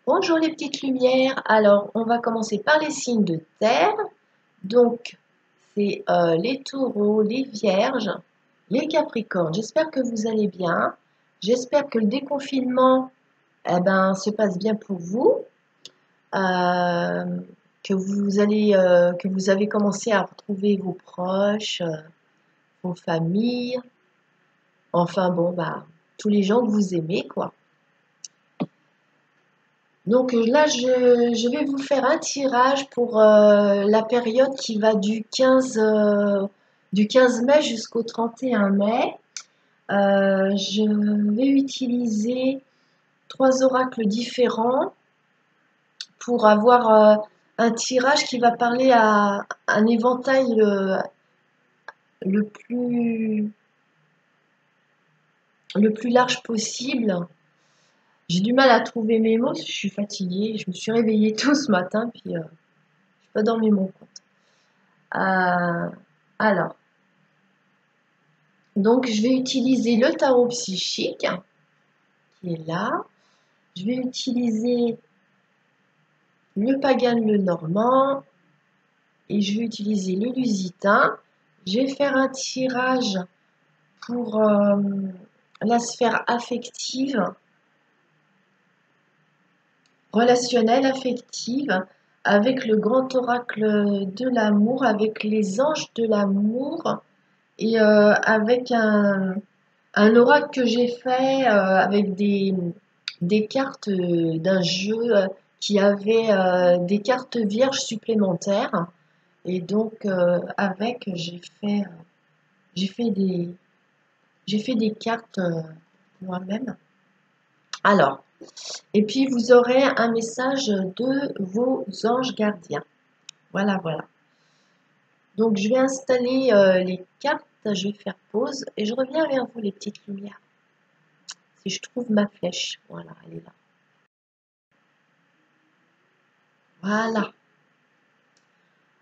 Bonjour les petites lumières. Alors, on va commencer par les signes de terre. Donc, c'est les taureaux, les vierges, les capricornes. J'espère que vous allez bien. J'espère que le déconfinement se passe bien pour vous. Euh, que vous avez commencé à retrouver vos proches, vos familles. Enfin bon, tous les gens que vous aimez, quoi. Donc là, je vais vous faire un tirage pour la période qui va du 15 mai jusqu'au 31 mai. Je vais utiliser 3 oracles différents pour avoir un tirage qui va parler à un éventail le le plus large possible. J'ai du mal à trouver mes mots, je suis fatiguée. Je me suis réveillée tôt ce matin, puis je n'ai pas dormi mon compte. Alors, donc je vais utiliser le tarot psychique qui est là. Je vais utiliser le pagan, le normand et je vais utiliser le lusitain. Je vais faire un tirage pour la sphère affective, relationnelle, affective, avec le grand oracle de l'amour, avec les anges de l'amour et avec un oracle que j'ai fait avec des cartes d'un jeu qui avait des cartes vierges supplémentaires. Et donc, j'ai fait j'ai fait des cartes moi-même. Alors, et puis vous aurez un message de vos anges gardiens. Voilà, voilà. Donc, je vais installer les cartes, je vais faire pause et je reviens vers vous, les petites lumières. Si je trouve ma flèche, voilà, elle est là. Voilà.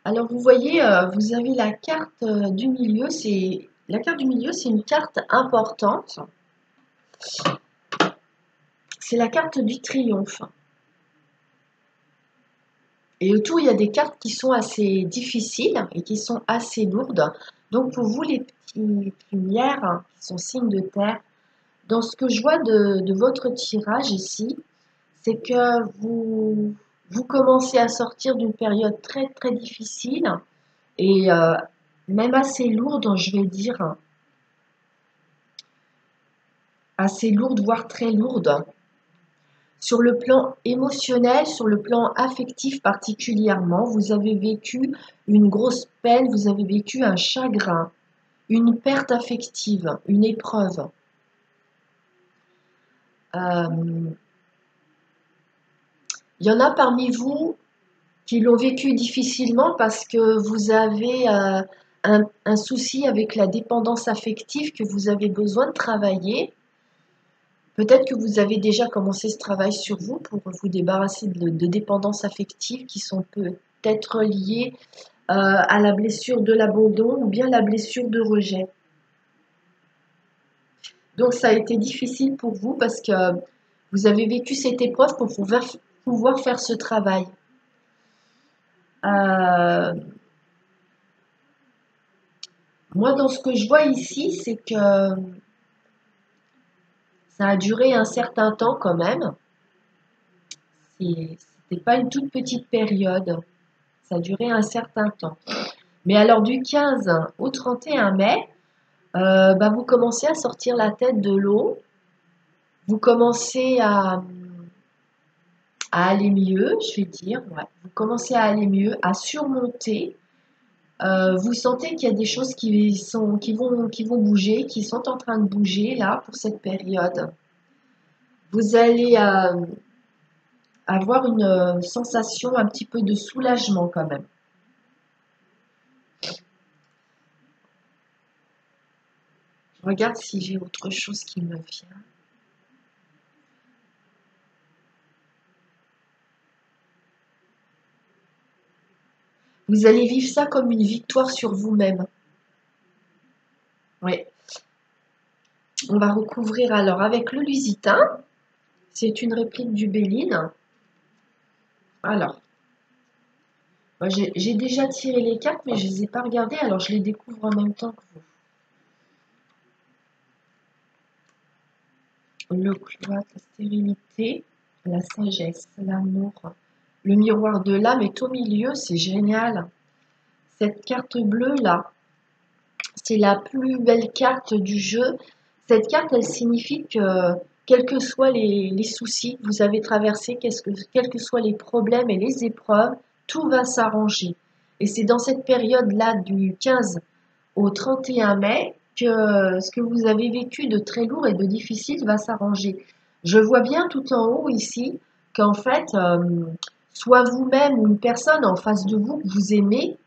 Alors, vous voyez, vous avez la carte du milieu. La carte du milieu, c'est une carte importante. C'est la carte du triomphe. Et autour, il y a des cartes qui sont assez difficiles et qui sont assez lourdes. Donc, pour vous, les petites lumières qui sont signes de terre, dans ce que je vois de votre tirage ici, c'est que vous commencez à sortir d'une période très, très difficile et même assez lourde, je vais dire, assez lourde, voire très lourde. Sur le plan émotionnel, sur le plan affectif particulièrement, vous avez vécu une grosse peine, vous avez vécu un chagrin, une perte affective, une épreuve. Il y en a parmi vous qui l'ont vécu difficilement parce que vous avez un souci avec la dépendance affective que vous avez besoin de travailler. Peut-être que vous avez déjà commencé ce travail sur vous pour vous débarrasser de dépendances affectives qui sont peut-être liées à la blessure de l'abandon ou bien la blessure de rejet. Donc ça a été difficile pour vous parce que vous avez vécu cette épreuve pour pouvoir faire ce travail. Moi, dans ce que je vois ici, c'est que ça a duré un certain temps quand même. C'était pas une toute petite période. Ça a duré un certain temps. Mais alors du 15 au 31 mai, vous commencez à sortir la tête de l'eau. Vous commencez à aller mieux, je vais dire. Ouais. Vous commencez à aller mieux, à surmonter. Vous sentez qu'il y a des choses qui vont bouger, qui sont en train de bouger là pour cette période. Vous allez avoir une sensation un petit peu de soulagement quand même. Je regarde si j'ai autre chose qui me vient. Vous allez vivre ça comme une victoire sur vous-même. Oui. On va recouvrir alors avec le lusitain. C'est une réplique du Béline. Alors, moi, j'ai déjà tiré les cartes, mais je ne les ai pas regardées, alors je les découvre en même temps que vous. Le cloître, la stérilité, la sagesse, l'amour. Le miroir de l'âme est au milieu, c'est génial. Cette carte bleue là, c'est la plus belle carte du jeu. Cette carte, elle signifie que quels que soient les soucis que vous avez traversés, quels que soient les problèmes et les épreuves, tout va s'arranger. Et c'est dans cette période-là du 15 au 31 mai que ce que vous avez vécu de très lourd et de difficile va s'arranger. Je vois bien tout en haut ici qu'en fait, soit vous-même ou une personne en face de vous que vous aimez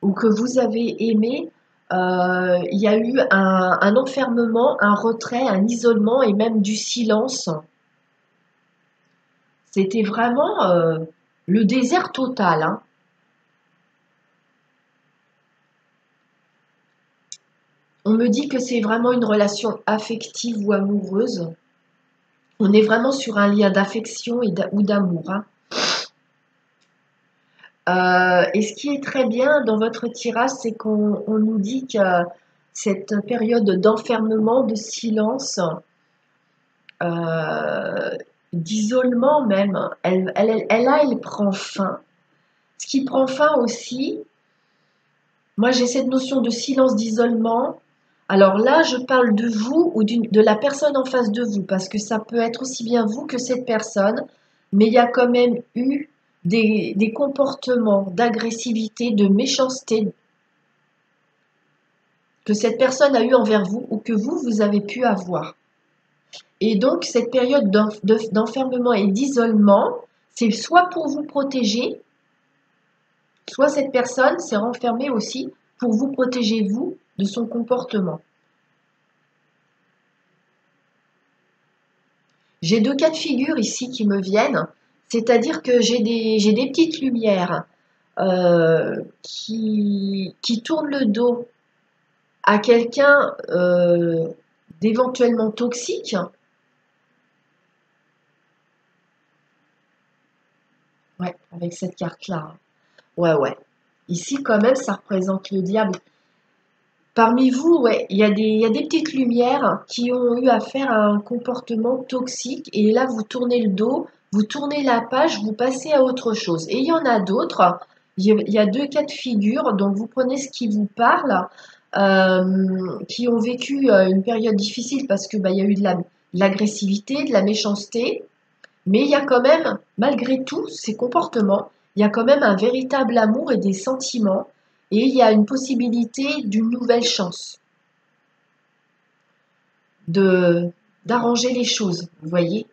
ou que vous avez aimé, il y a eu un enfermement, un retrait, un isolement et même du silence. C'était vraiment le désert total, hein. On me dit que c'est vraiment une relation affective ou amoureuse. On est vraiment sur un lien d'affection ou d'amour, hein. Et ce qui est très bien dans votre tirage, c'est qu'on nous dit que cette période d'enfermement, de silence, euh, d'isolement même, elle prend fin. Ce qui prend fin aussi, moi j'ai cette notion de silence, d'isolement. Alors là, je parle de vous ou de la personne en face de vous, parce que ça peut être aussi bien vous que cette personne, mais il y a quand même eu des comportements d'agressivité, de méchanceté que cette personne a eu envers vous ou que vous avez pu avoir. Et donc, cette période d'enfermement et d'isolement, c'est soit pour vous protéger, soit cette personne s'est renfermée aussi pour vous protéger, vous, de son comportement. J'ai deux cas de figure ici qui me viennent, c'est-à-dire que j'ai des petites lumières qui tournent le dos à quelqu'un d'éventuellement toxique. Ouais, avec cette carte-là. Ouais, ouais. Ici, quand même, ça représente le diable. Parmi vous, ouais, il y a des petites lumières qui ont eu affaire à un comportement toxique et là, vous tournez le dos, vous tournez la page, vous passez à autre chose. Et il y en a d'autres, il y a deux cas de figure, donc vous prenez ce qui vous parle, qui ont vécu une période difficile parce que il y a eu de l'agressivité, de la méchanceté, mais il y a quand même, malgré tous ces comportements, il y a quand même un véritable amour et des sentiments, et il y a une possibilité d'une nouvelle chance, de d'arranger les choses, vous voyez.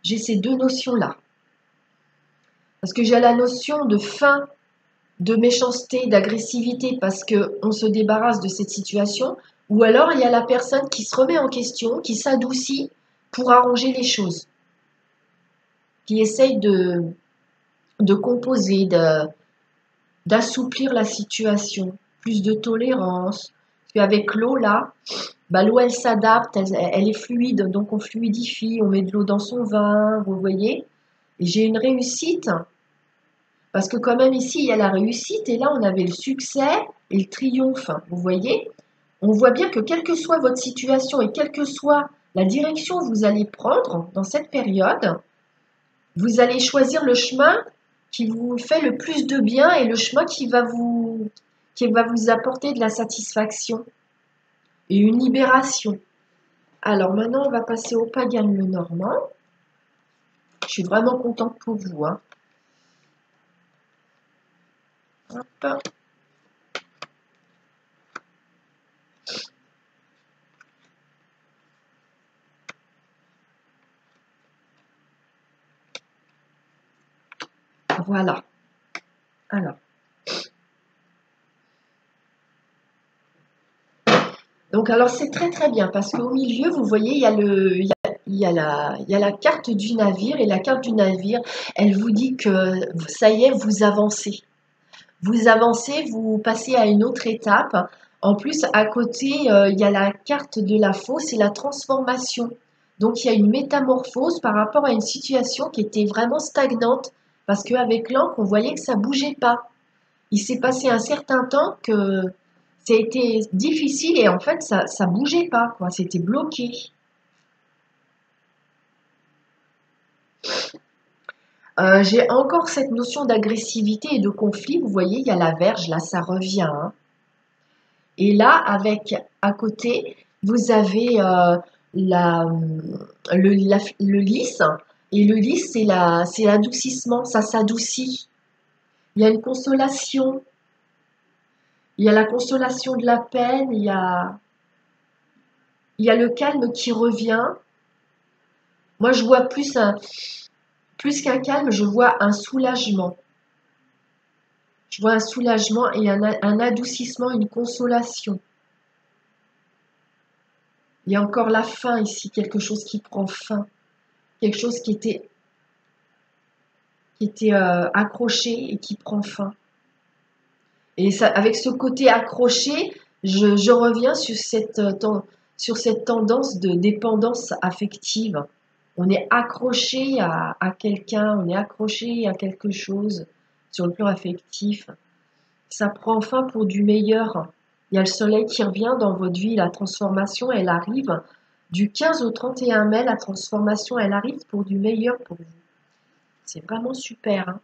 J'ai ces deux notions-là. Parce que j'ai la notion de fin, de méchanceté, d'agressivité, parce qu'on se débarrasse de cette situation, ou alors il y a la personne qui se remet en question, qui s'adoucit pour arranger les choses, qui essaye de composer, d'assouplir la situation, plus de tolérance. Parce qu'avec l'eau, là, l'eau, elle s'adapte, elle est fluide, donc on fluidifie, on met de l'eau dans son vin, vous voyez. Et j'ai une réussite, parce que quand même ici, il y a la réussite, et là, on avait le succès et le triomphe, vous voyez. On voit bien que quelle que soit votre situation et quelle que soit la direction que vous allez prendre dans cette période, vous allez choisir le chemin qui vous fait le plus de bien et le chemin qui va vous apporter de la satisfaction et une libération. Alors maintenant, on va passer au Pagan le Normand. Je suis vraiment contente pour vous, hein. Hop. Voilà. Alors. Donc alors c'est très très bien parce qu'au milieu, vous voyez, il y a la carte du navire et la carte du navire, elle vous dit que ça y est, vous avancez. Vous avancez, vous passez à une autre étape. En plus, à côté, il y a la carte de la fosse et la transformation. Donc, il y a une métamorphose par rapport à une situation qui était vraiment stagnante, parce qu'avec l'encre, on voyait que ça bougeait pas. Il s'est passé un certain temps que ça a été difficile et en fait, ça bougeait pas, quoi. C'était bloqué. J'ai encore cette notion d'agressivité et de conflit. Vous voyez, il y a la verge, là, ça revient, hein. Et là, avec à côté, vous avez le lys. Et le lys, c'est l'adoucissement, ça s'adoucit. Il y a une consolation. Il y a la consolation de la peine. Il y a le calme qui revient. Moi, je vois plus qu'un calme, je vois un soulagement. Je vois un soulagement et un adoucissement, une consolation. Il y a encore la fin ici, quelque chose qui prend fin, quelque chose qui était accroché et qui prend fin. Et ça, avec ce côté accroché, je reviens sur cette tendance de dépendance affective. On est accroché à quelqu'un, on est accroché à quelque chose sur le plan affectif. Ça prend fin pour du meilleur. Il y a le soleil qui revient dans votre vie, la transformation, elle arrive. Du 15 au 31 mai, la transformation, elle arrive pour du meilleur pour vous. C'est vraiment super, hein.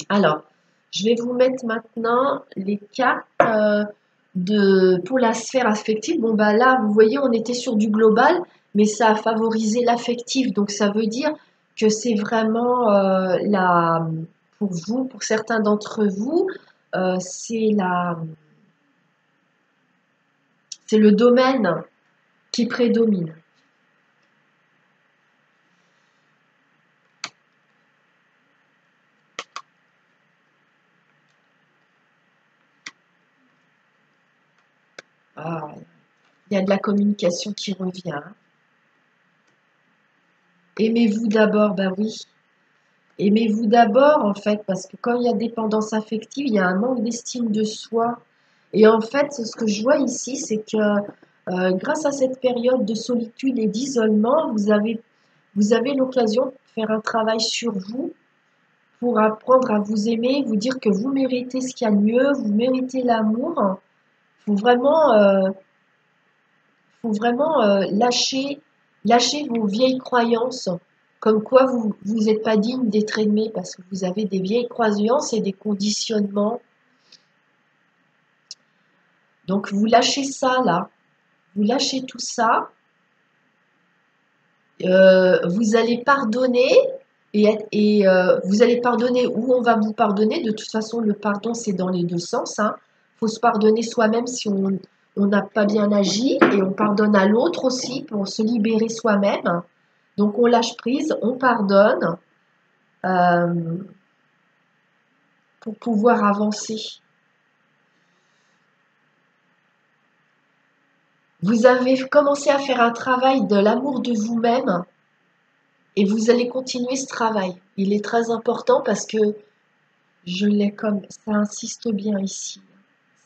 Alors, je vais vous mettre maintenant les cartes pour la sphère affective. Bon, bah là, vous voyez, on était sur du global, mais ça a favorisé l'affectif. Donc, ça veut dire que c'est vraiment pour vous, pour certains d'entre vous, c'est le domaine qui prédomine. Ah, il y a de la communication qui revient, hein. Aimez-vous d'abord, bah oui. Aimez-vous d'abord, en fait, parce que quand il y a dépendance affective, il y a un manque d'estime de soi. Et en fait, ce que je vois ici, c'est que grâce à cette période de solitude et d'isolement, vous avez l'occasion de faire un travail sur vous pour apprendre à vous aimer, vous dire que vous méritez ce qu'il y a de mieux, vous méritez l'amour. Il faut vraiment lâcher vos vieilles croyances, comme quoi vous n'êtes pas digne d'être aimé parce que vous avez des vieilles croyances et des conditionnements. Donc vous lâchez ça là, vous lâchez tout ça, vous allez pardonner et vous allez pardonner ou on va vous pardonner. De toute façon, le pardon c'est dans les deux sens, hein. Faut se pardonner soi-même si on n'a pas bien agi et on pardonne à l'autre aussi pour se libérer soi-même. Donc on lâche prise, on pardonne pour pouvoir avancer. Vous avez commencé à faire un travail de l'amour de vous-même et vous allez continuer ce travail. Il est très important parce que je l'ai comme ça insiste bien ici.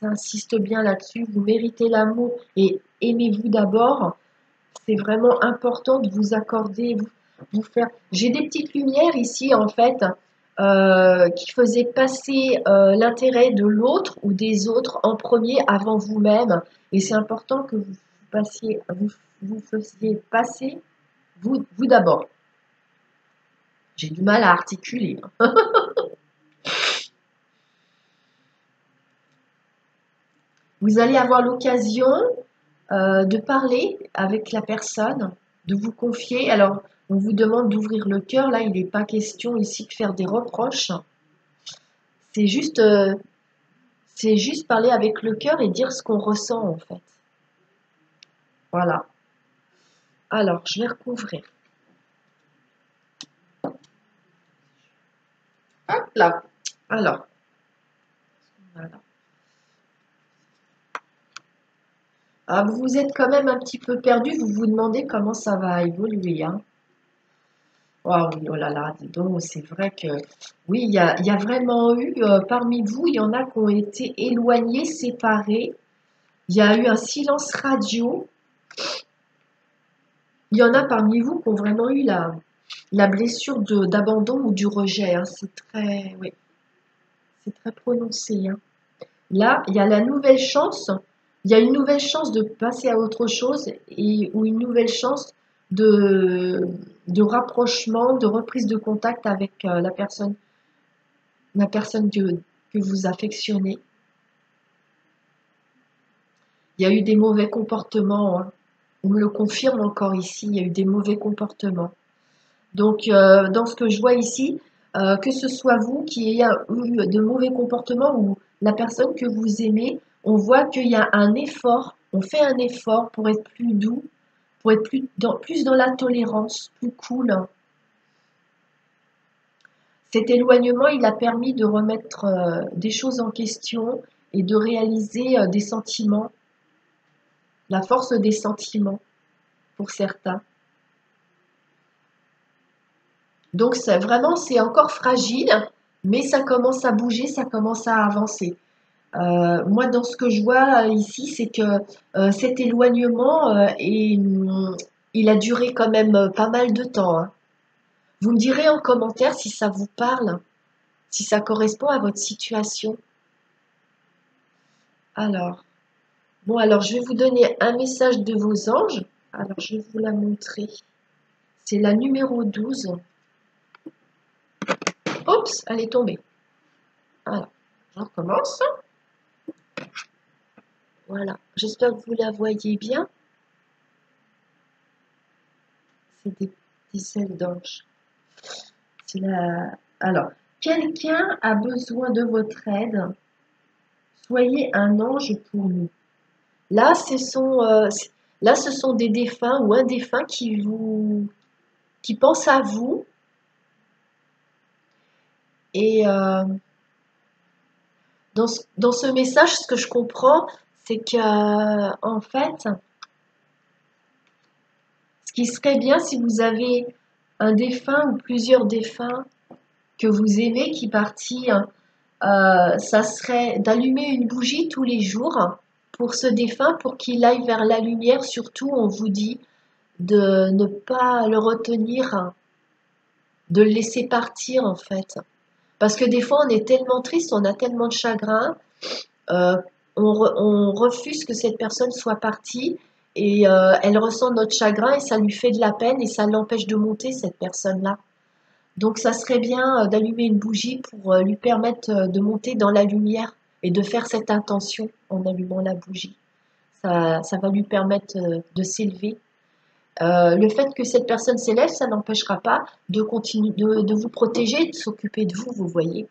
Ça insiste bien là-dessus. Vous méritez l'amour et aimez-vous d'abord. C'est vraiment important de vous accorder, vous faire. J'ai des petites lumières ici en fait qui faisaient passer l'intérêt de l'autre ou des autres en premier avant vous-même. Et c'est important que vous faisiez passer vous d'abord. J'ai du mal à articuler. Vous allez avoir l'occasion de parler avec la personne, de vous confier. Alors, on vous demande d'ouvrir le cœur. Là, il n'est pas question ici de faire des reproches. C'est juste parler avec le cœur et dire ce qu'on ressent en fait. Voilà. Alors, je vais recouvrir. Hop là. Alors. Voilà. Ah, vous êtes quand même un petit peu perdu. Vous vous demandez comment ça va évoluer, hein. Oh oui, oh là là, dis donc, c'est vrai que oui, il y a vraiment eu, parmi vous, il y en a qui ont été éloignés, séparés. Il y a eu un silence radio. Il y en a parmi vous qui ont vraiment eu la blessure d'abandon ou du rejet, hein, c'est très, oui, c'est très prononcé, hein. Là, il y a la nouvelle chance, il y a une nouvelle chance de passer à autre chose ou une nouvelle chance de, de rapprochement, de reprise de contact avec la personne que vous affectionnez. Il y a eu des mauvais comportements, hein. On me le confirme encore ici, il y a eu des mauvais comportements. Donc, dans ce que je vois ici, que ce soit vous qui ayez eu de mauvais comportements ou la personne que vous aimez, on voit qu'il y a un effort, on fait un effort pour être plus doux, pour être plus dans la tolérance, plus cool. Cet éloignement, il a permis de remettre des choses en question et de réaliser des sentiments, la force des sentiments pour certains. Donc c'est encore fragile, mais ça commence à bouger, ça commence à avancer. Moi, dans ce que je vois ici, c'est que cet éloignement, il a duré quand même pas mal de temps, hein. Vous me direz en commentaire si ça vous parle, si ça correspond à votre situation. Alors, bon, alors je vais vous donner un message de vos anges. Alors, je vais vous la montrer. C'est la numéro 12. Oups, elle est tombée. Alors, je recommence. Voilà, j'espère que vous la voyez bien. C'est des ailes d'ange. Alors, quelqu'un a besoin de votre aide. Soyez un ange pour nous. Là, ce sont des défunts ou un défunt qui pense à vous. Et dans ce message, ce que je comprends, c'est que en fait, ce qui serait bien si vous avez un défunt ou plusieurs défunts que vous aimez qui partit, ça serait d'allumer une bougie tous les jours pour ce défunt, pour qu'il aille vers la lumière. Surtout, on vous dit de ne pas le retenir, de le laisser partir en fait. Parce que des fois, on est tellement triste, on a tellement de chagrin, euh, on refuse que cette personne soit partie et elle ressent notre chagrin et ça lui fait de la peine et ça l'empêche de monter, cette personne-là. Donc ça serait bien d'allumer une bougie pour lui permettre de monter dans la lumière et de faire cette intention en allumant la bougie. Ça va lui permettre de s'élever. Le fait que cette personne s'élève, ça n'empêchera pas de continuer de vous protéger, de s'occuper de vous, vous voyez.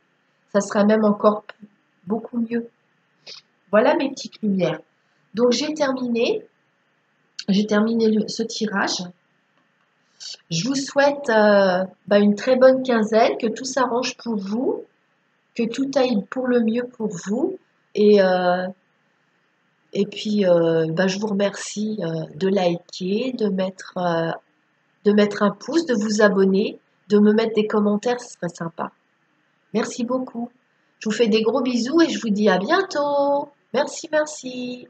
Ça sera même encore beaucoup mieux. Voilà mes petites lumières. Donc j'ai terminé ce tirage. Je vous souhaite une très bonne quinzaine, que tout s'arrange pour vous, que tout aille pour le mieux pour vous. Et puis, je vous remercie de liker, de mettre un pouce, de vous abonner, de me mettre des commentaires, ce serait sympa. Merci beaucoup. Je vous fais des gros bisous et je vous dis à bientôt. Merci, merci.